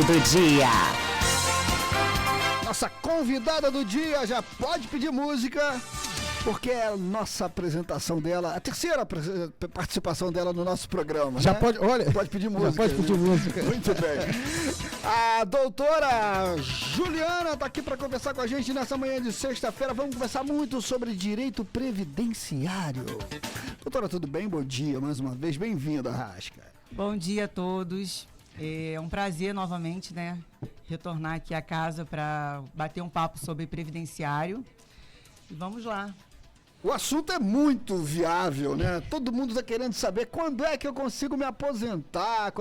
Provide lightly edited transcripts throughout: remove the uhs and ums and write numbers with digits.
do dia. Nossa convidada do dia já pode pedir música, porque é a nossa apresentação dela, a terceira participação dela no nosso programa. Já né? pode, olha, pode pedir música. Já pode pedir música. Muito bem. A doutora Juliana está aqui para conversar com a gente nessa manhã de sexta-feira. Vamos conversar muito sobre direito previdenciário. Doutora, tudo bem? Bom dia mais uma vez. Bem-vinda, Rasca. Bom dia a todos. É um prazer novamente, né, retornar aqui à casa para bater um papo sobre previdenciário. E vamos lá. O assunto é muito viável, né? Todo mundo está querendo saber quando é que eu consigo me aposentar,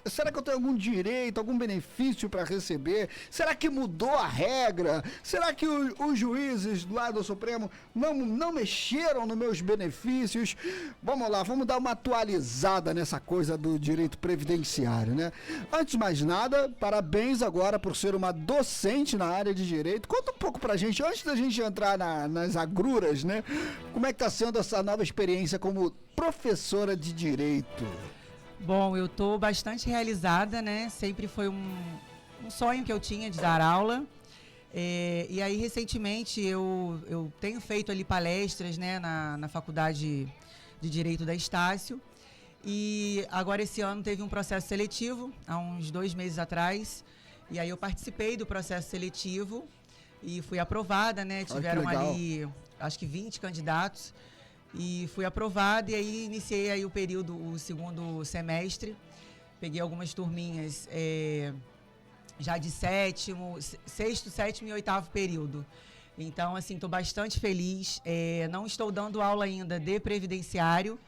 será que eu tenho algum direito, algum benefício para receber? Será que mudou a regra? Será que os juízes lá do Supremo não mexeram nos meus benefícios? Vamos lá, vamos dar uma atualizada nessa coisa do direito previdenciário, né? Antes de mais nada, parabéns agora por ser uma docente na área de direito. Conta um pouco pra gente, antes da gente entrar nas agruras, né? Como é que está sendo essa nova experiência como professora de direito? Bom, eu estou bastante realizada, né? Sempre foi um sonho que eu tinha de dar aula. E aí, recentemente, eu tenho feito ali palestras, né, na Faculdade de Direito da Estácio. E agora, esse ano, teve um processo seletivo, há uns 2 meses atrás. E aí, eu participei do processo seletivo e fui aprovada, né? Tiveram ali, acho que 20 candidatos, e fui aprovada, e aí iniciei aí o segundo semestre, peguei algumas turminhas já de sexto, sétimo e oitavo período. Então, assim, estou bastante feliz. Não estou dando aula ainda de previdenciário,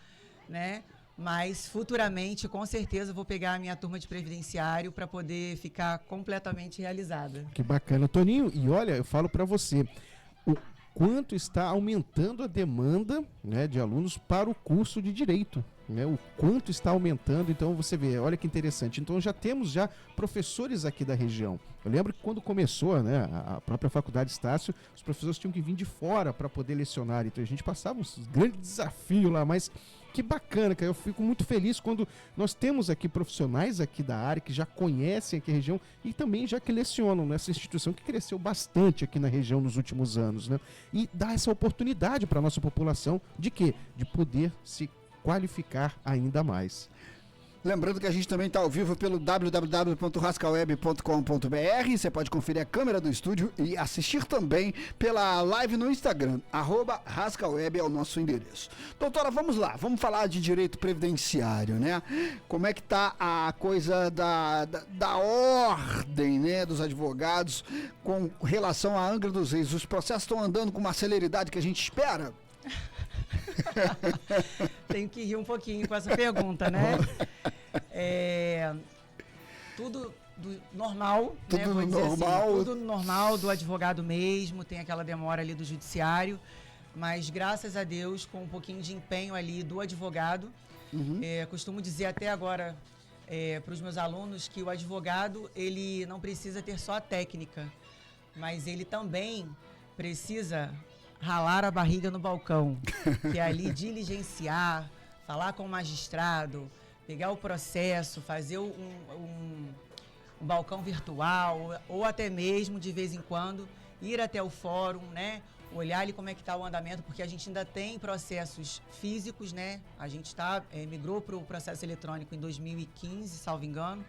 né? Mas futuramente, com certeza, vou pegar a minha turma de previdenciário para poder ficar completamente realizada. Que bacana, Toninho. E olha, eu falo para você, o quanto está aumentando a demanda, né, de alunos para o curso de Direito. Né, o quanto está aumentando, então você vê, olha que interessante. Então já temos professores aqui da região. Eu lembro que quando começou, né, a própria Faculdade Estácio, os professores tinham que vir de fora para poder lecionar. Então a gente passava um grande desafio lá, mas que bacana, cara. Eu fico muito feliz quando nós temos aqui profissionais aqui da área que já conhecem aqui a região e também já que lecionam nessa instituição que cresceu bastante aqui na região nos últimos anos, né? E dá essa oportunidade para a nossa população de quê? De poder se qualificar ainda mais. Lembrando que a gente também está ao vivo pelo www.rascaweb.com.br. Você pode conferir a câmera do estúdio e assistir também pela live no Instagram. @rascaweb é o nosso endereço. Doutora, vamos lá. Vamos falar de direito previdenciário, né? Como é que está a coisa da ordem, né, dos advogados com relação à Angra dos Reis? Os processos estão andando com uma celeridade que a gente espera? Tenho que rir um pouquinho com essa pergunta, né? Tudo normal, tudo, né? Vou dizer normal. Assim, tudo normal do advogado mesmo, tem aquela demora ali do judiciário, mas graças a Deus, com um pouquinho de empenho ali do advogado, costumo dizer até agora para os meus alunos que o advogado, ele não precisa ter só a técnica, mas ele também precisa ralar a barriga no balcão, que é ali diligenciar, falar com o magistrado, pegar o processo, fazer um balcão virtual, ou até mesmo, de vez em quando, ir até o fórum, né? Olhar ali como é que está o andamento, porque a gente ainda tem processos físicos, né? A gente migrou para o processo eletrônico em 2015, salvo engano,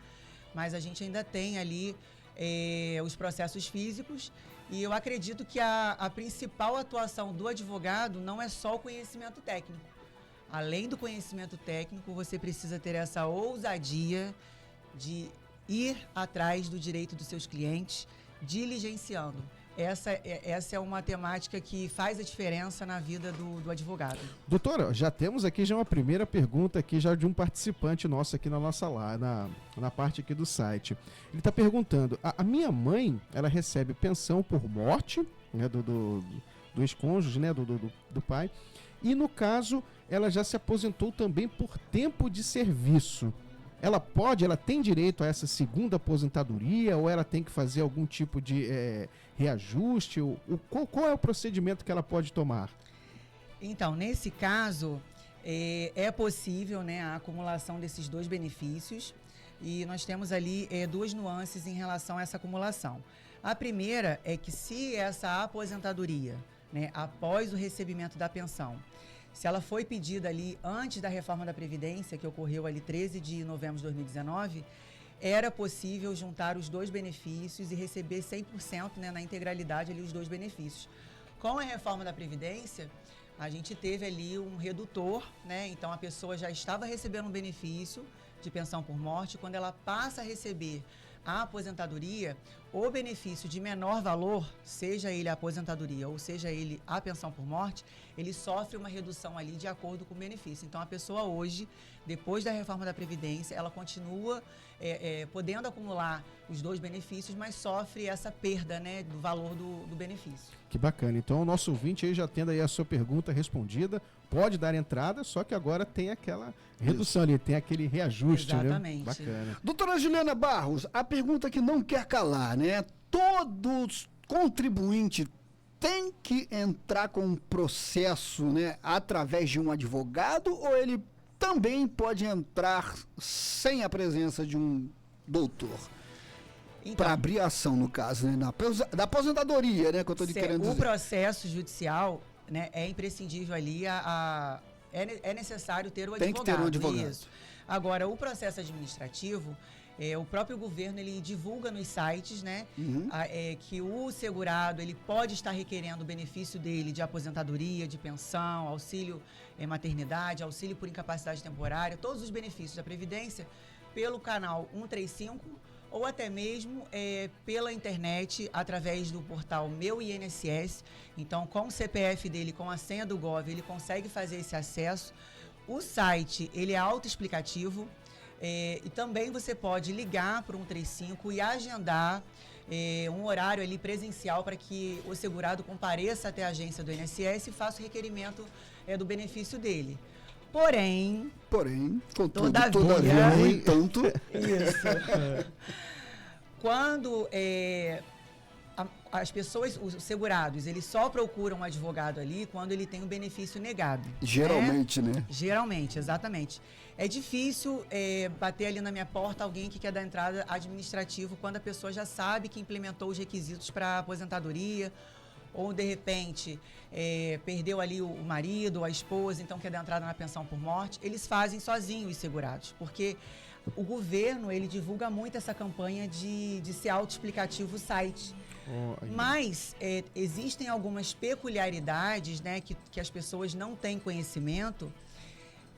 mas a gente ainda tem ali os processos físicos. E eu acredito que a principal atuação do advogado não é só o conhecimento técnico. Além do conhecimento técnico, você precisa ter essa ousadia de ir atrás do direito dos seus clientes, diligenciando. Essa é uma temática que faz a diferença na vida do advogado. Doutora, já temos aqui uma primeira pergunta aqui já de um participante nosso aqui na nossa na parte aqui do site. Ele está perguntando, a minha mãe, ela recebe pensão por morte, né, do ex-cônjuge, né, do pai, e no caso, ela já se aposentou também por tempo de serviço. Ela tem direito a essa segunda aposentadoria ou ela tem que fazer algum tipo de reajuste? Qual é o procedimento que ela pode tomar? Então, nesse caso, é possível, né, a acumulação desses dois benefícios. E nós temos ali duas nuances em relação a essa acumulação. A primeira é que se essa aposentadoria, né, após o recebimento da pensão, se ela foi pedida ali antes da reforma da Previdência, que ocorreu ali 13 de novembro de 2019, era possível juntar os dois benefícios e receber 100%, né, na integralidade ali os dois benefícios. Com a reforma da Previdência, a gente teve ali um redutor, né? Então a pessoa já estava recebendo um benefício de pensão por morte. Quando ela passa a receber a aposentadoria, o benefício de menor valor, seja ele a aposentadoria ou seja ele a pensão por morte, ele sofre uma redução ali de acordo com o benefício. Então a pessoa hoje, depois da reforma da Previdência, ela continua podendo acumular os dois benefícios, mas sofre essa perda, né, do valor do benefício. Que bacana. Então o nosso ouvinte aí já tendo aí a sua pergunta respondida, pode dar entrada, só que agora tem aquela redução ali, tem aquele reajuste, exatamente, né? Bacana. Doutora Juliana Barros, a pergunta que não quer calar, né? Todo contribuinte tem que entrar com um processo, né, através de um advogado, ou ele também pode entrar sem a presença de um doutor? Então, Para abrir a ação, no caso, né? Da aposentadoria, né? Que eu estou querendo dizer. O processo judicial, né, é imprescindível ali, é necessário ter o advogado. Tem que ter um advogado. Isso. Agora, o processo administrativo, o próprio governo ele divulga nos sites, né, que o segurado ele pode estar requerendo o benefício dele de aposentadoria, de pensão, auxílio maternidade, auxílio por incapacidade temporária, todos os benefícios da Previdência pelo canal 135 ou até mesmo pela internet, através do portal Meu INSS. Então, com o CPF dele, com a senha do Gov, ele consegue fazer esse acesso. O site, ele é autoexplicativo, e também você pode ligar para o 135 e agendar um horário ali presencial para que o segurado compareça até a agência do INSS e faça o requerimento do benefício dele. Porém, contudo, todavia, no entanto, isso. Quando as pessoas, os segurados, eles só procuram um advogado ali quando ele tem um benefício negado. geralmente, né? Geralmente, exatamente. É difícil bater ali na minha porta alguém que quer dar entrada administrativa quando a pessoa já sabe que implementou os requisitos para aposentadoria, ou de repente perdeu ali o marido, a esposa, então quer dar entrada na pensão por morte. Eles fazem sozinhos os segurados, porque o governo ele divulga muito essa campanha de ser autoexplicativo o site. Mas existem algumas peculiaridades, né, que as pessoas não têm conhecimento,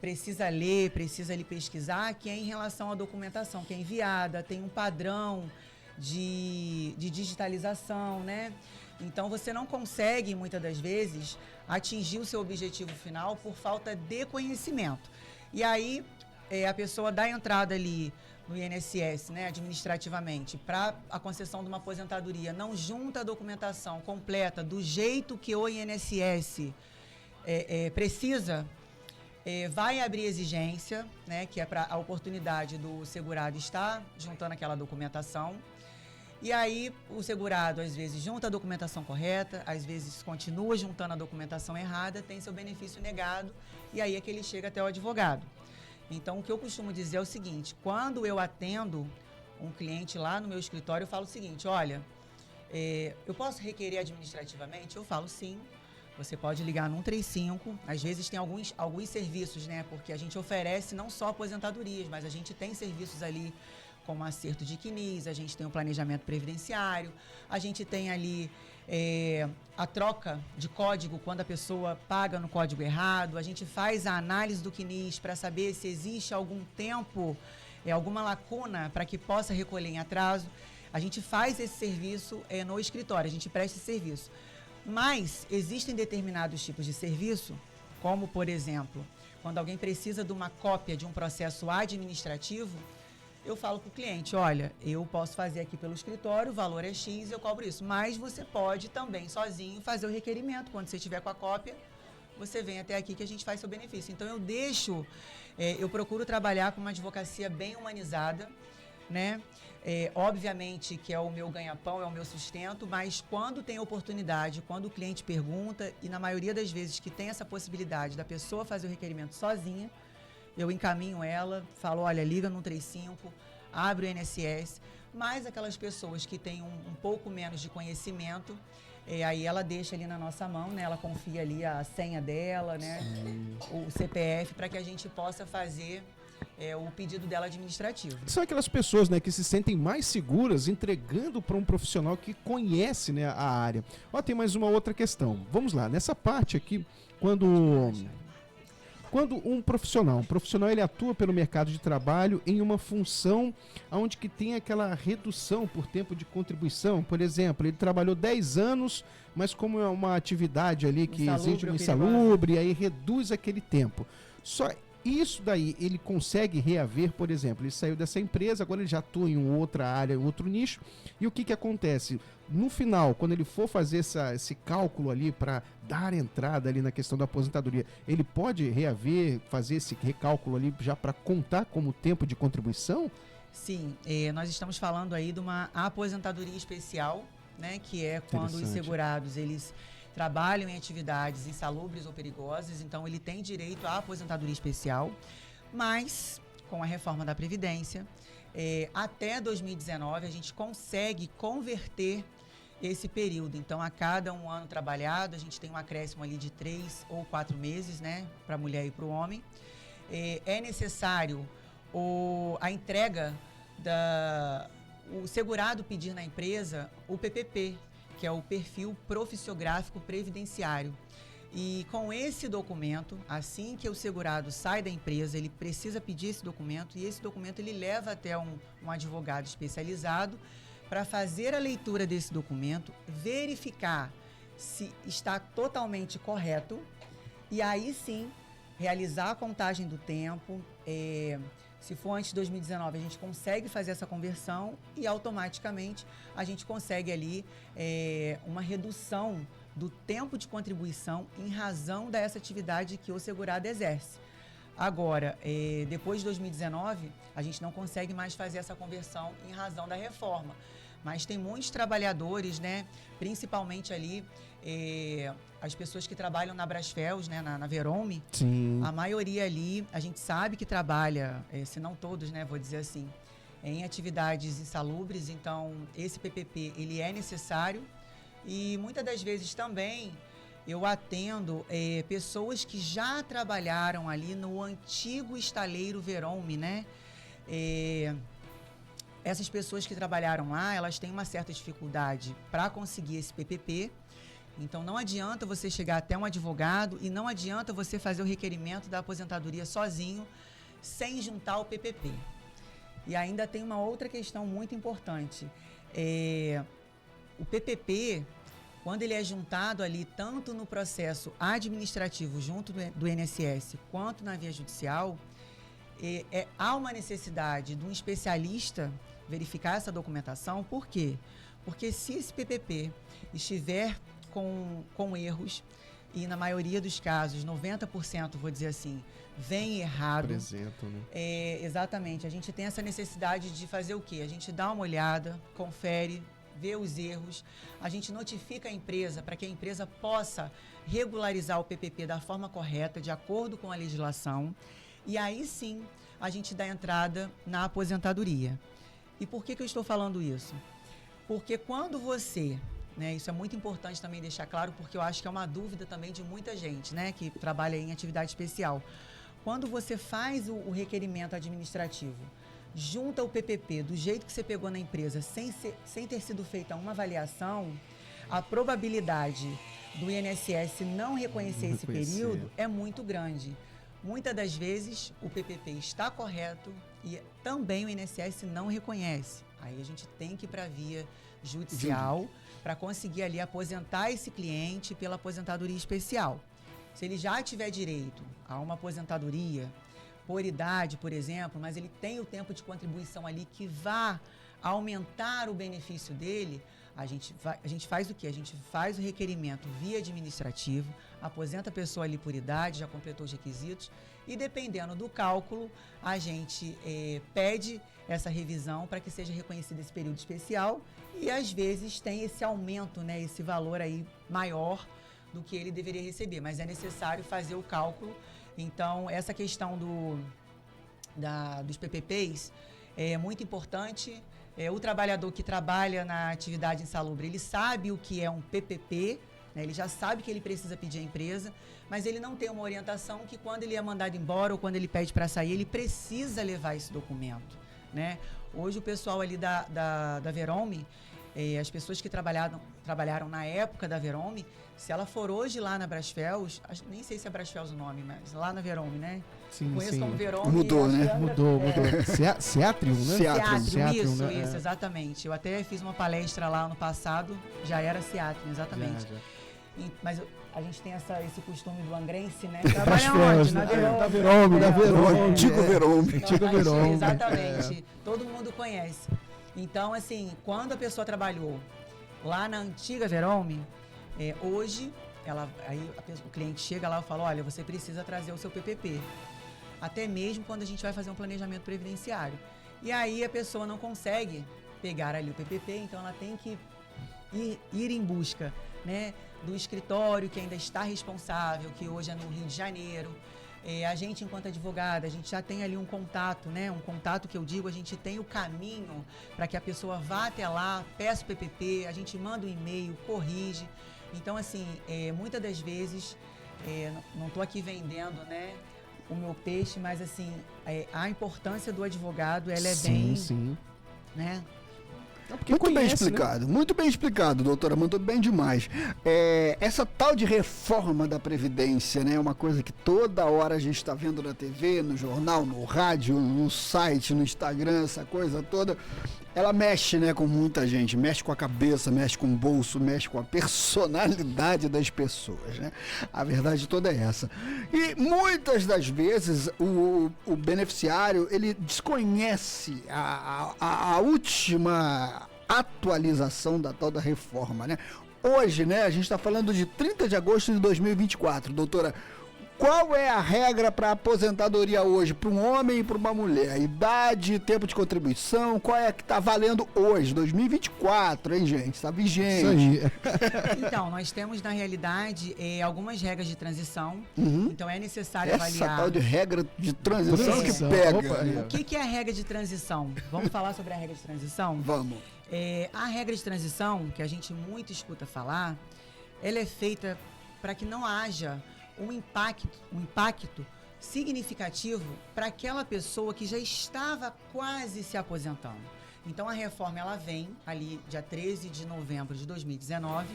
precisa ler, precisa ali pesquisar, que é em relação à documentação que é enviada, tem um padrão de digitalização, né? Então, você não consegue, muitas das vezes, atingir o seu objetivo final por falta de conhecimento. E aí, a pessoa dá entrada ali no INSS, né, administrativamente, para a concessão de uma aposentadoria, não junta a documentação completa do jeito que o INSS precisa, vai abrir exigência, né, que é para a oportunidade do segurado estar juntando aquela documentação. E aí, o segurado, às vezes, junta a documentação correta, às vezes continua juntando a documentação errada, tem seu benefício negado, e aí é que ele chega até o advogado. Então, o que eu costumo dizer é o seguinte: quando eu atendo um cliente lá no meu escritório, eu falo o seguinte: olha, eu posso requerer administrativamente? Eu falo sim. Você pode ligar no 135, às vezes tem alguns serviços, né? Porque a gente oferece não só aposentadorias, mas a gente tem serviços ali como acerto de CNIS, a gente tem o planejamento previdenciário, a gente tem ali a troca de código quando a pessoa paga no código errado, a gente faz a análise do CNIS para saber se existe algum tempo, alguma lacuna para que possa recolher em atraso. A gente faz esse serviço no escritório, a gente presta esse serviço. Mas existem determinados tipos de serviço, como, por exemplo, quando alguém precisa de uma cópia de um processo administrativo, eu falo para o cliente: olha, eu posso fazer aqui pelo escritório, o valor é X, eu cobro isso. Mas você pode também, sozinho, fazer o requerimento. Quando você estiver com a cópia, você vem até aqui que a gente faz seu benefício. Então, eu procuro trabalhar com uma advocacia bem humanizada, né? Obviamente que é o meu ganha-pão, é o meu sustento, mas quando tem oportunidade, quando o cliente pergunta, e na maioria das vezes que tem essa possibilidade da pessoa fazer o requerimento sozinha, eu encaminho ela, falo: olha, liga no 135, abre o INSS, mas aquelas pessoas que têm um pouco menos de conhecimento, aí ela deixa ali na nossa mão, né? Ela confia ali a senha dela, né? O CPF, para que a gente possa fazer o pedido dela administrativo. São aquelas pessoas, né, que se sentem mais seguras entregando para um profissional que conhece, né, a área. Ó, tem mais uma outra questão. Vamos lá, nessa parte aqui, quando um profissional ele atua pelo mercado de trabalho em uma função onde que tem aquela redução por tempo de contribuição, por exemplo, ele trabalhou 10 anos, mas como é uma atividade ali que exige um insalubre, aí reduz aquele tempo. Só isso daí ele consegue reaver, por exemplo, ele saiu dessa empresa, agora ele já atua em outra área, em outro nicho, e o que que acontece? No final, quando ele for fazer esse cálculo ali para dar entrada ali na questão da aposentadoria, ele pode reaver, fazer esse recálculo ali já para contar como tempo de contribuição? Sim, nós estamos falando aí de uma aposentadoria especial, né, que é quando os segurados, eles trabalham em atividades insalubres ou perigosas, então ele tem direito à aposentadoria especial, mas com a reforma da Previdência, até 2019 a gente consegue converter esse período. Então, a cada um ano trabalhado, a gente tem um acréscimo ali de 3 ou 4 meses, né, para a mulher e para o homem. É necessário a entrega o segurado pedir na empresa o PPP, que é o perfil profissiográfico previdenciário. E com esse documento, assim que o segurado sai da empresa, ele precisa pedir esse documento, e esse documento ele leva até um advogado especializado para fazer a leitura desse documento, verificar se está totalmente correto, e aí sim realizar a contagem do tempo. Se for antes de 2019, a gente consegue fazer essa conversão e automaticamente a gente consegue ali uma redução do tempo de contribuição em razão dessa atividade que o segurado exerce. Agora, depois de 2019, a gente não consegue mais fazer essa conversão em razão da reforma. Mas tem muitos trabalhadores, né, principalmente ali as pessoas que trabalham na Brasfels, né, na Verome. Sim. A maioria ali, a gente sabe que trabalha, se não todos, né, vou dizer assim, em atividades insalubres. Então, esse PPP, ele é necessário. E muitas das vezes também eu atendo pessoas que já trabalharam ali no antigo estaleiro Verome, né? Essas pessoas que trabalharam lá, elas têm uma certa dificuldade para conseguir esse PPP. Então, não adianta você chegar até um advogado e não adianta você fazer o requerimento da aposentadoria sozinho, sem juntar o PPP. E ainda tem uma outra questão muito importante. O PPP, quando ele é juntado ali, tanto no processo administrativo junto do INSS, quanto na via judicial, há uma necessidade de um especialista verificar essa documentação. Por quê? Porque se esse PPP estiver com erros, e na maioria dos casos, 90%, vou dizer assim, vem errado. Apresento, né? Exatamente. A gente tem essa necessidade de fazer o quê? A gente dá uma olhada, confere, vê os erros, a gente notifica a empresa para que a empresa possa regularizar o PPP da forma correta, de acordo com a legislação, e aí sim a gente dá entrada na aposentadoria. E por que eu estou falando isso? Porque quando você, né, isso é muito importante também deixar claro, porque eu acho que é uma dúvida também de muita gente, né, que trabalha em atividade especial. Quando você faz o requerimento administrativo, junta o PPP do jeito que você pegou na empresa, sem ter sido feita uma avaliação, a probabilidade do INSS não reconhecer esse período é muito grande. Muitas das vezes o PPP está correto e também o INSS não reconhece. Aí a gente tem que ir para a via judicial para conseguir ali aposentar esse cliente pela aposentadoria especial. Se ele já tiver direito a uma aposentadoria por idade, por exemplo, mas ele tem o tempo de contribuição ali que vá aumentar o benefício dele, a gente faz o quê? A gente faz o requerimento via administrativo, aposenta a pessoa ali por idade, já completou os requisitos, e dependendo do cálculo, a gente pede essa revisão para que seja reconhecido esse período especial, e às vezes tem esse aumento, né, esse valor aí maior do que ele deveria receber, mas é necessário fazer o cálculo. Então, essa questão dos PPPs, é muito importante. O trabalhador que trabalha na atividade insalubre, ele sabe o que é um PPP, né? Ele já sabe que ele precisa pedir à empresa, mas ele não tem uma orientação que quando ele é mandado embora ou quando ele pede para sair, ele precisa levar esse documento, né? Hoje o pessoal ali da Verome, as pessoas que trabalharam na época da Verome, se ela for hoje lá na Brasfels, nem sei se é Brasfels o nome, mas lá na Verome, né? Sim, Conheço sim. como Verome. Mudou, né? Mudou. Ceatrium, né? Ceatrium. Isso, exatamente. Eu até fiz uma palestra lá ano passado, já era Ceatrium, exatamente. Já. Mas a gente tem esse costume do angrense, né? Trabalha onde? né? Na Verome. Antigo Verome. Antigo Verome. Exatamente. Todo mundo conhece. Então, assim, quando a pessoa trabalhou lá na antiga Verome, hoje, o cliente chega lá e fala, olha, você precisa trazer o seu PPP. Até mesmo quando a gente vai fazer um planejamento previdenciário. E aí a pessoa não consegue pegar ali o PPP, então ela tem que ir em busca, né, do escritório que ainda está responsável, que hoje é no Rio de Janeiro. A gente, enquanto advogada, a gente já tem ali um contato, né? Um contato que eu digo, a gente tem o caminho para que a pessoa vá até lá, peça o PPP, a gente manda um e-mail, corrige. Então, assim, muitas das vezes, não estou aqui vendendo, né, o meu peixe, mas, assim, a importância do advogado, ela é bem... Sim. Né? Muito bem explicado, doutora, mandou bem demais. Essa tal de reforma da Previdência, né, é uma coisa que toda hora a gente está vendo na TV, no jornal, no rádio, no site, no Instagram, essa coisa toda. Ela mexe, né, com muita gente, mexe com a cabeça, mexe com o bolso, mexe com a personalidade das pessoas, né? A verdade toda é essa. E muitas das vezes o beneficiário, ele desconhece a última atualização da tal da reforma, né? Hoje, né, a gente está falando de 30 de agosto de 2024, doutora. Qual é a regra para aposentadoria hoje, para um homem e para uma mulher? Idade, tempo de contribuição, qual é que está valendo hoje, 2024, hein, gente? Está vigente. Isso aí. Então, nós temos, na realidade, algumas regras de transição. Então, é necessário avaliar... Essa tal de regra de transição que pega. Opa, né? O que é a regra de transição? Vamos falar sobre a regra de transição? Vamos. A regra de transição, que a gente muito escuta falar, ela é feita para que não haja um impacto significativo para aquela pessoa que já estava quase se aposentando. Então, a reforma ela vem ali dia 13 de novembro de 2019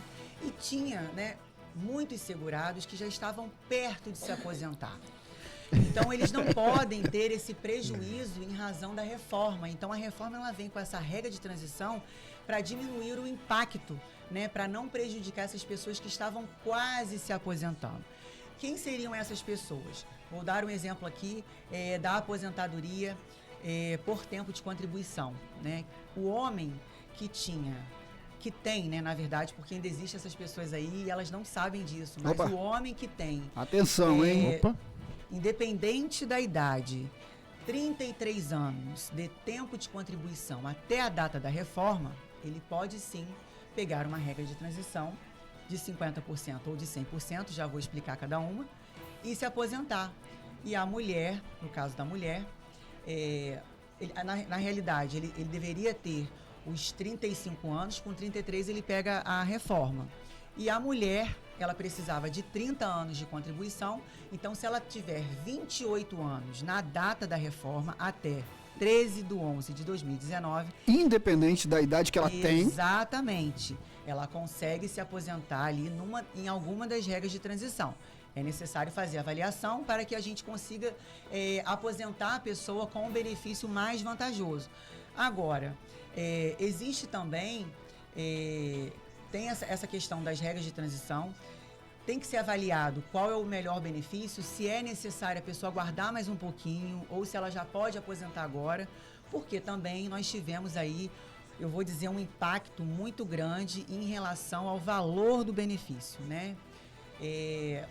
e tinha, né, muitos segurados que já estavam perto de se aposentar. Então, eles não podem ter esse prejuízo em razão da reforma. Então, a reforma ela vem com essa regra de transição para diminuir o impacto, né, para não prejudicar essas pessoas que estavam quase se aposentando. Quem seriam essas pessoas? Vou dar um exemplo aqui da aposentadoria por tempo de contribuição, né? O homem que tem, né, na verdade, porque ainda existem essas pessoas aí e elas não sabem disso, mas Opa. o homem que tem... Atenção, hein? Opa. Independente da idade, 33 anos de tempo de contribuição até a data da reforma, ele pode sim pegar uma regra de transição de 50% ou de 100%, já vou explicar cada uma, e se aposentar. E a mulher, no caso da mulher, na realidade, ele deveria ter os 35 anos, com 33 ele pega a reforma. E a mulher, ela precisava de 30 anos de contribuição, então se ela tiver 28 anos na data da reforma, até 13/11/2019... Independente da idade que ela tem. Exatamente. Ela consegue se aposentar ali em alguma das regras de transição. É necessário fazer avaliação para que a gente consiga aposentar a pessoa com um benefício mais vantajoso. Agora, existe também, tem essa questão das regras de transição, tem que ser avaliado qual é o melhor benefício, se é necessário a pessoa aguardar mais um pouquinho ou se ela já pode aposentar agora, porque também nós tivemos aí, eu vou dizer, um impacto muito grande em relação ao valor do benefício, né?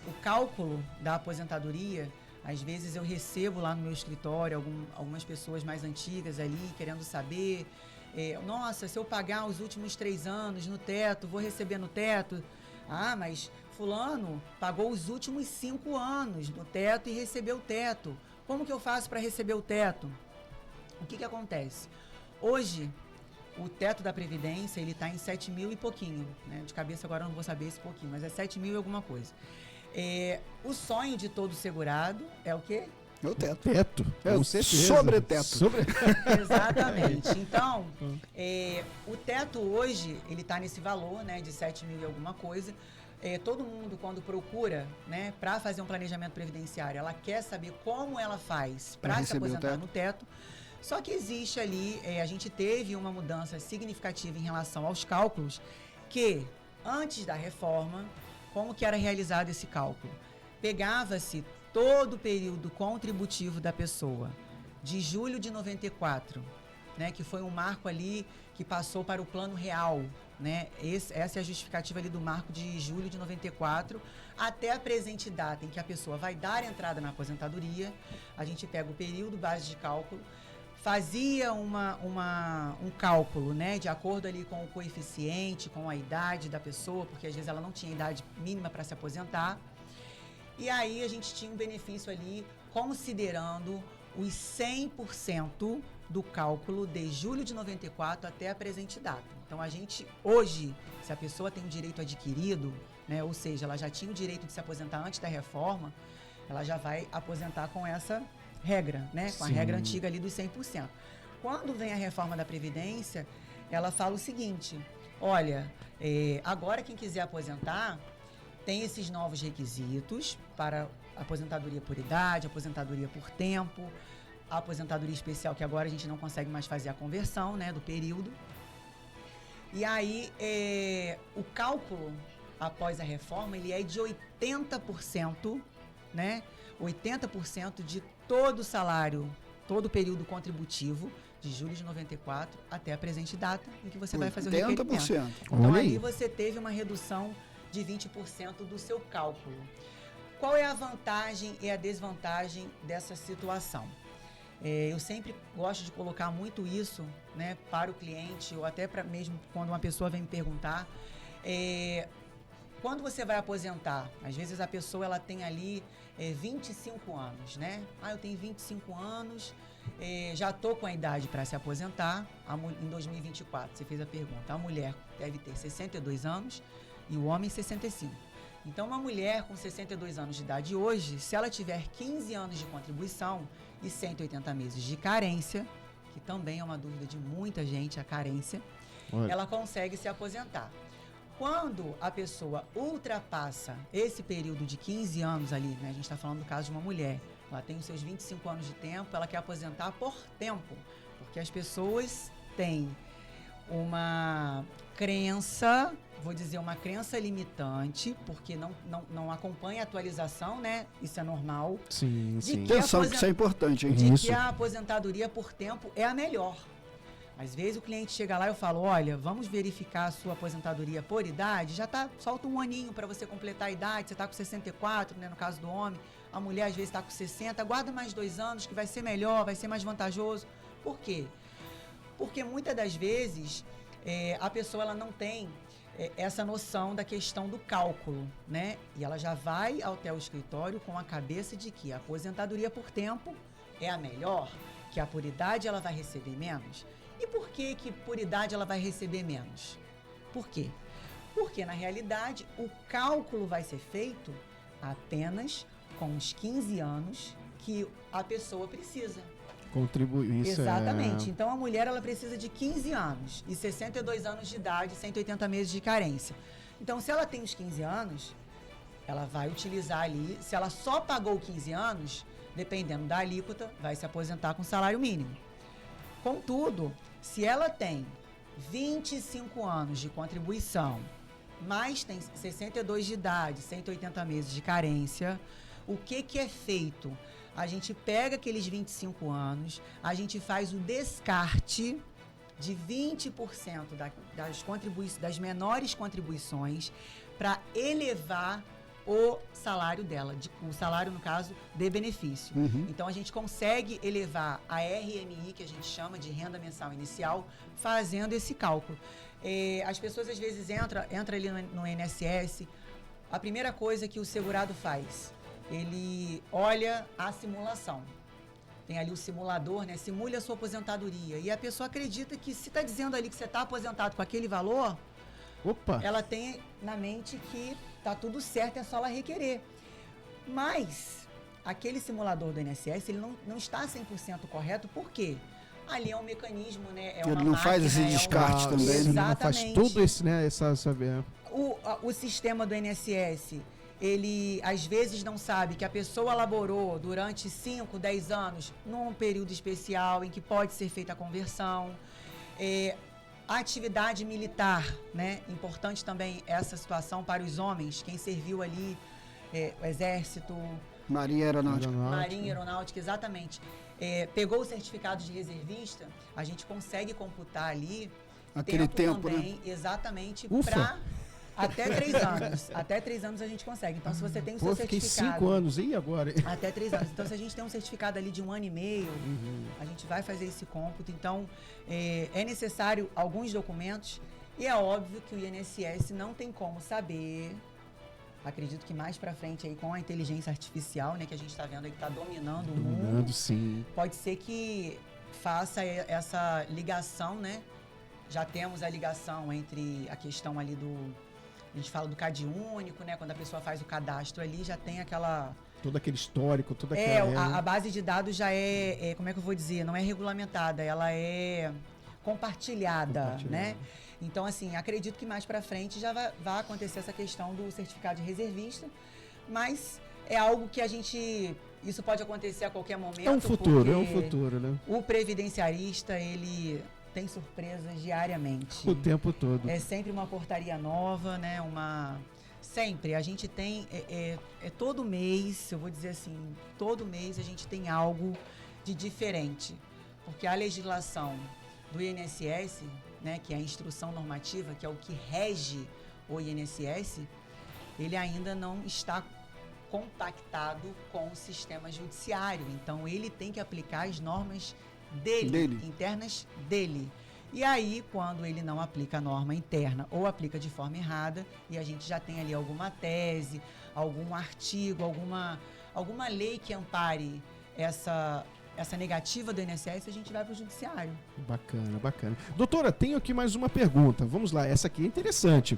O cálculo da aposentadoria, às vezes eu recebo lá no meu escritório algumas pessoas mais antigas ali querendo saber, nossa, se eu pagar os últimos 3 anos no teto, vou receber no teto? Ah, mas fulano pagou os últimos 5 anos no teto e recebeu o teto. Como que eu faço para receber o teto? O que acontece? Hoje, o teto da Previdência, ele está em 7 mil e pouquinho, né? De cabeça agora eu não vou saber esse pouquinho, mas é 7 mil e alguma coisa. O sonho de todo segurado é o quê? É o teto. Teto, É com o certeza. sobreteto. Exatamente. Então, o teto hoje, ele está nesse valor, né, de 7 mil e alguma coisa. Todo mundo, quando procura, né, para fazer um planejamento previdenciário, ela quer saber como ela faz para se aposentar no teto. Só que existe ali, a gente teve uma mudança significativa em relação aos cálculos, que antes da reforma, como que era realizado esse cálculo? Pegava-se todo o período contributivo da pessoa, de julho de 94, né, que foi um marco ali que passou para o Plano Real, né? Essa é a justificativa ali do marco de julho de 94, até a presente data em que a pessoa vai dar entrada na aposentadoria. A gente pega o período base de cálculo, fazia um cálculo, né, de acordo ali com o coeficiente, com a idade da pessoa, porque às vezes ela não tinha idade mínima para se aposentar. E aí a gente tinha um benefício ali considerando os 100% do cálculo de julho de 94 até a presente data. Então a gente, hoje, se a pessoa tem um direito adquirido, né, ou seja, ela já tinha o direito de se aposentar antes da reforma, ela já vai aposentar com essa regra, né, com a regra antiga ali dos 100%. Quando vem a reforma da Previdência, ela fala o seguinte: olha, agora quem quiser aposentar tem esses novos requisitos para aposentadoria por idade, aposentadoria por tempo, a aposentadoria especial, que agora a gente não consegue mais fazer a conversão, né, do período. E aí, o cálculo após a reforma, ele é de 80%, né, 80% de todo o salário, todo o período contributivo, de julho de 94 até a presente data, em que você vai fazer o requerimento. 80%. Então, aí você teve uma redução de 20% do seu cálculo. Qual é a vantagem e a desvantagem dessa situação? Eu sempre gosto de colocar muito isso, né, para o cliente, ou até para mesmo quando uma pessoa vem me perguntar. Quando você vai aposentar, às vezes a pessoa ela tem ali 25 anos, né? Eu tenho 25 anos, já estou com a idade para se aposentar. Em 2024, você fez a pergunta, a mulher deve ter 62 anos e o homem 65. Então, uma mulher com 62 anos de idade hoje, se ela tiver 15 anos de contribuição e 180 meses de carência, que também é uma dúvida de muita gente, a carência, ela consegue se aposentar. Quando a pessoa ultrapassa esse período de 15 anos ali, né, a gente está falando do caso de uma mulher, ela tem os seus 25 anos de tempo, ela quer aposentar por tempo, porque as pessoas têm uma crença, vou dizer uma crença limitante, porque não acompanha a atualização, né? Isso é normal. Sim, sim. Atenção, que isso é importante, hein? De que a aposentadoria por tempo é a melhor. Às vezes o cliente chega lá e eu falo, olha, vamos verificar a sua aposentadoria por idade, solta um aninho para você completar a idade, você está com 64, né, no caso do homem, a mulher às vezes está com 60, aguarda mais 2 anos que vai ser melhor, vai ser mais vantajoso. Por quê? Porque muitas das vezes a pessoa ela não tem essa noção da questão do cálculo, né? E ela já vai até o escritório com a cabeça de que a aposentadoria por tempo é a melhor, que a por idade ela vai receber menos. E por que por idade ela vai receber menos? Por quê? Porque, na realidade, o cálculo vai ser feito apenas com os 15 anos que a pessoa precisa. Contribuir, isso. Exatamente. Então, a mulher ela precisa de 15 anos e 62 anos de idade, 180 meses de carência. Então, se ela tem os 15 anos, ela vai utilizar ali, se ela só pagou 15 anos, dependendo da alíquota, vai se aposentar com salário mínimo. Contudo, se ela tem 25 anos de contribuição, mas tem 62 de idade, 180 meses de carência, o que é feito? A gente pega aqueles 25 anos, a gente faz o descarte de 20% das menores contribuições para elevar o salário dela, o salário, no caso, de benefício. Então, a gente consegue elevar a RMI, que a gente chama de renda mensal inicial, fazendo esse cálculo. As pessoas, às vezes, entram ali no INSS, a primeira coisa que o segurado faz, ele olha a simulação. tem ali o simulador, né? Simule a sua aposentadoria. E a pessoa acredita que se está dizendo ali que você está aposentado com aquele valor, Opa! ela tem na mente que tá tudo certo, é só ela requerer. Mas aquele simulador do INSS, ele não está 100% correto, por quê? Ali é um mecanismo, né? É uma Ele não faz esse máquina, descarte também, né? Ele não faz Exatamente. todo esse, né, O sistema do INSS, ele às vezes não sabe que a pessoa laborou durante 5, 10 anos num período especial em que pode ser feita a conversão. A atividade militar, né? Importante também essa situação para os homens, quem serviu ali, o Exército, Marinha Aeronáutica. Marinha Aeronáutica, exatamente. Pegou o certificado de reservista, a gente consegue computar ali Aquele tempo, também, né? exatamente, Ufa. para até 3 anos. Até 3 anos a gente consegue. Então, se você tem o seu Pô, fiquei certificado... 5 anos, e agora? Até 3 anos. Então, se a gente tem um certificado ali de 1 ano e meio, a gente vai fazer esse cômputo. Então, é necessário alguns documentos e é óbvio que o INSS não tem como saber, acredito que mais para frente aí com a inteligência artificial, né, que a gente está vendo aí que está dominando o mundo, Sim. pode ser que faça essa ligação, né? Já temos a ligação entre a questão ali a gente fala do CAD único, né? Quando a pessoa faz o cadastro ali, já tem aquela... Todo aquele histórico, toda aquela... A base de dados já como é que eu vou dizer? Não é regulamentada, ela é compartilhada, né? Então, assim, acredito que mais para frente já vai acontecer essa questão do certificado de reservista, mas é algo que isso pode acontecer a qualquer momento. É um futuro, né? O previdenciarista, ele tem surpresas diariamente. O tempo todo. É sempre uma portaria nova, né? Sempre. A gente tem, todo mês, eu vou dizer assim, todo mês a gente tem algo de diferente. Porque a legislação do INSS, né, que é a instrução normativa, que é o que rege o INSS, ele ainda não está compactado com o sistema judiciário. Então, ele tem que aplicar as normas dele. Internas dele. E aí, quando ele não aplica a norma interna ou aplica de forma errada, e a gente já tem ali alguma tese, algum artigo, alguma lei que ampare essa negativa do INSS, a gente vai para o judiciário. Bacana. Doutora, tenho aqui mais uma pergunta. Vamos lá, essa aqui é interessante.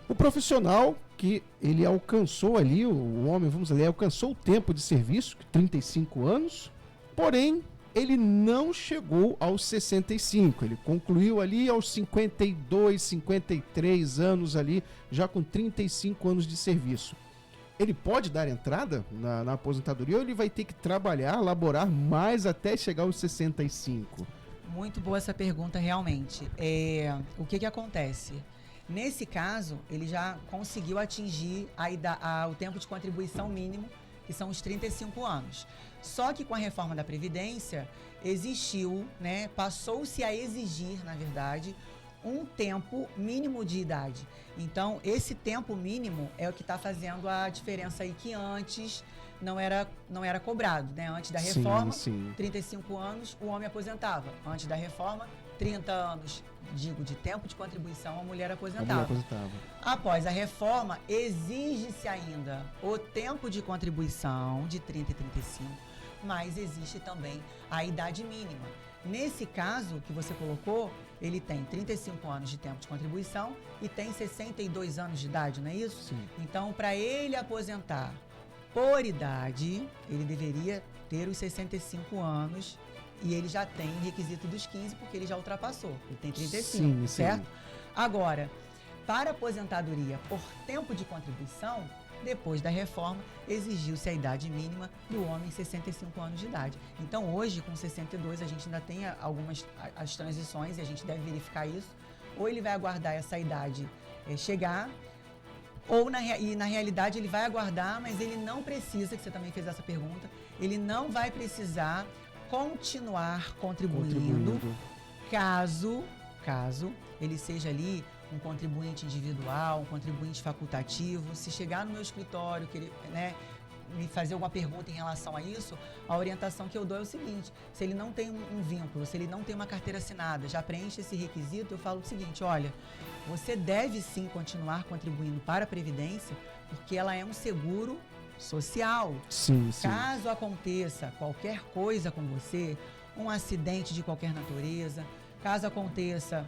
O profissional que ele alcançou ali, o homem, alcançou o tempo de serviço, 35 anos, porém, ele não chegou aos 65, ele concluiu ali aos 52, 53 anos ali, já com 35 anos de serviço. Ele pode dar entrada na aposentadoria ou ele vai ter que trabalhar, laborar mais até chegar aos 65? Muito boa essa pergunta, realmente. O que acontece? Nesse caso, ele já conseguiu atingir o tempo de contribuição mínimo, que são os 35 anos. Só que com a reforma da Previdência, existiu, né, passou-se a exigir, na verdade, um tempo mínimo de idade. Então, esse tempo mínimo é o que está fazendo a diferença aí, que antes não era cobrado, né? Antes da reforma, sim. 35 anos, o homem aposentava. Antes da reforma, 30 anos, de tempo de contribuição, a mulher aposentava. Após a reforma, exige-se ainda o tempo de contribuição de 30 e 35, mas existe também a idade mínima. Nesse caso que você colocou, ele tem 35 anos de tempo de contribuição e tem 62 anos de idade, não é isso? Sim. Então, para ele aposentar por idade, ele deveria ter os 65 anos e ele já tem o requisito dos 15 porque ele já ultrapassou. Ele tem 35, certo? Agora, para aposentadoria por tempo de contribuição, depois da reforma, exigiu-se a idade mínima do homem 65 anos de idade. Então, hoje, com 62, a gente ainda tem algumas as transições e a gente deve verificar isso. Ou ele vai aguardar essa idade chegar, ou na realidade ele vai aguardar, mas ele não precisa, que você também fez essa pergunta, ele não vai precisar continuar contribuindo. Caso ele seja ali um contribuinte individual, um contribuinte facultativo. Se chegar no meu escritório, me fazer alguma pergunta em relação a isso, a orientação que eu dou é o seguinte: se ele não tem um vínculo, se ele não tem uma carteira assinada, já preenche esse requisito, eu falo o seguinte: olha, você deve sim continuar contribuindo para a Previdência, porque ela é um seguro social. Sim, sim. Caso aconteça qualquer coisa com você, um acidente de qualquer natureza, caso aconteça,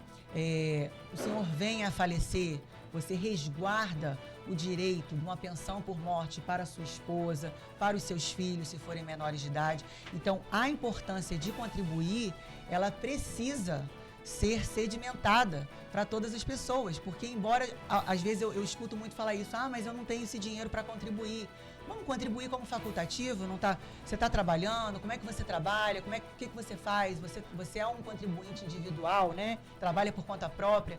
o senhor venha a falecer, você resguarda o direito de uma pensão por morte para a sua esposa, para os seus filhos, se forem menores de idade. Então, a importância de contribuir, ela precisa ser sedimentada para todas as pessoas, porque embora, às vezes eu escuto muito falar isso, mas eu não tenho esse dinheiro para contribuir. Vamos contribuir como facultativo, não tá? Você está trabalhando, como é que você trabalha, o que você faz? Você é um contribuinte individual, né? Trabalha por conta própria.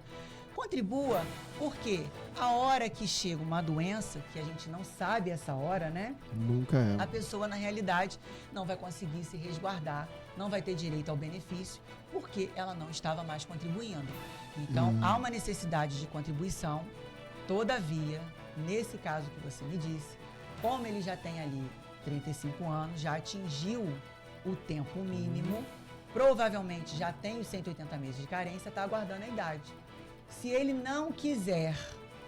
Contribua, porque a hora que chega uma doença, que a gente não sabe essa hora, né? Nunca é. A pessoa, na realidade, não vai conseguir se resguardar, não vai ter direito ao benefício, porque ela não estava mais contribuindo. Então, há uma necessidade de contribuição. Todavia, nesse caso que você me disse, como ele já tem ali 35 anos, já atingiu o tempo mínimo, provavelmente já tem os 180 meses de carência, está aguardando a idade. Se ele não quiser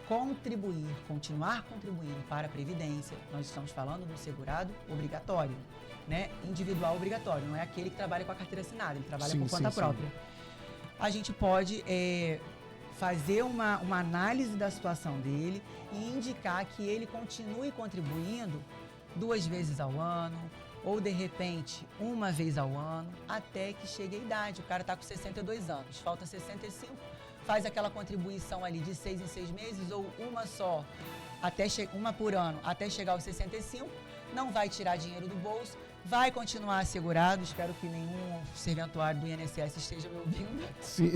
contribuir, continuar contribuindo para a Previdência, nós estamos falando do segurado obrigatório, né? Individual obrigatório, não é aquele que trabalha com a carteira assinada, ele trabalha por conta própria. A gente pode fazer uma análise da situação dele e indicar que ele continue contribuindo 2 vezes ao ano, ou de repente, 1 vez ao ano, até que chegue a idade. O cara está com 62 anos, falta 65, faz aquela contribuição ali de 6 em 6 meses, ou uma só, uma por ano, até chegar aos 65, não vai tirar dinheiro do bolso, vai continuar assegurado. Espero que nenhum serventuário do INSS esteja me ouvindo. Sim.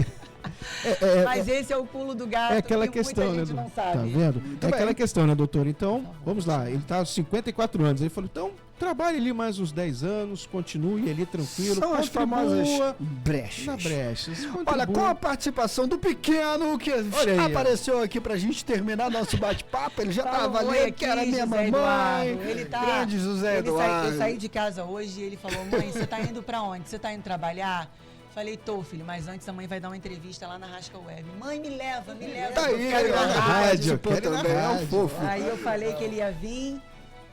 Mas esse é o pulo do gato, é aquela que questão, muita gente né, não sabe. Tá vendo? Muito aquela bem. questão, né, doutor? Então, vamos lá. Ele tá aos 54 anos. Ele falou, então, trabalhe ali mais uns 10 anos, continue ali tranquilo. São as famosas brechas. Na brecha. Olha, com a participação do pequeno, que Olha aí, apareceu aqui pra gente terminar nosso bate-papo, ele já Fala tava um oi ali, aqui, que era minha José mamãe, Eduardo. Ele tá, grande José Eduardo. Eu saí de casa hoje e ele falou, mãe, você tá indo pra onde? Você tá indo trabalhar? Falei, tô, filho, mas antes a mãe vai dar uma entrevista lá na Rasca Web. Mãe, me leva. Tá aí, eu quero ir na ele rádio. participou também, é um fofo. Aí eu falei que ele ia vir,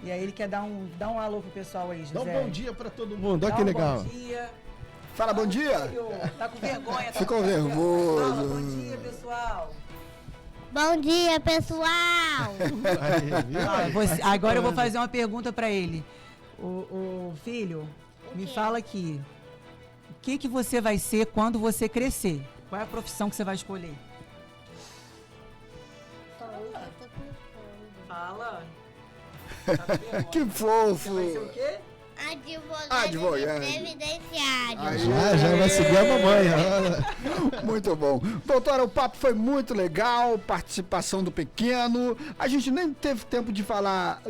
e aí ele quer dar um alô pro pessoal aí, José. Dá um bom dia pra todo mundo. Olha Dá que um legal. Bom dia. Fala bom dia. Filho, tá com vergonha. Tá Ficou com vergonha. nervoso. Fala, bom dia, pessoal. Bom dia, pessoal! Agora eu vou fazer uma pergunta pra ele. O filho, me fala aqui. O que você vai ser quando você crescer? Qual é a profissão que você vai escolher? Fala. Que fofo. Vai ser o quê? Advogado. Previdenciário. Já vai seguir a mamãe. Olha. Muito bom. Doutora, o papo foi muito legal, participação do pequeno. A gente nem teve tempo de falar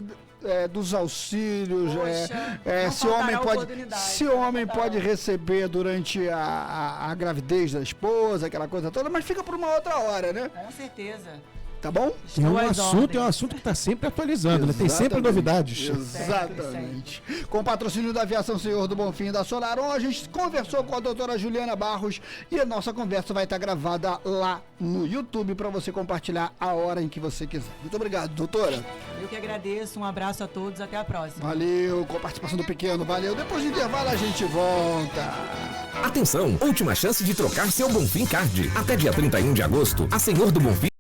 dos auxílios, Poxa, não se o homem faltará pode, oportunidade, se o não homem faltará. pode receber durante a gravidez da esposa, aquela coisa toda, mas fica por uma outra hora, né? Com certeza. Tá bom? É um Estou às assunto ordens. que está sempre atualizando, né? Tem sempre Exatamente. novidades. Exatamente. Com o patrocínio da Aviação Senhor do Bonfim e da Solaron, a gente conversou com a doutora Juliana Barros e a nossa conversa vai estar gravada lá no YouTube para você compartilhar a hora em que você quiser. Muito obrigado, doutora. Eu que agradeço. Um abraço a todos. Até a próxima. Valeu, com a participação do pequeno, valeu. Depois do intervalo a gente volta. Atenção, última chance de trocar seu Bonfim Card. Até dia 31 de agosto, a Senhor do Bonfim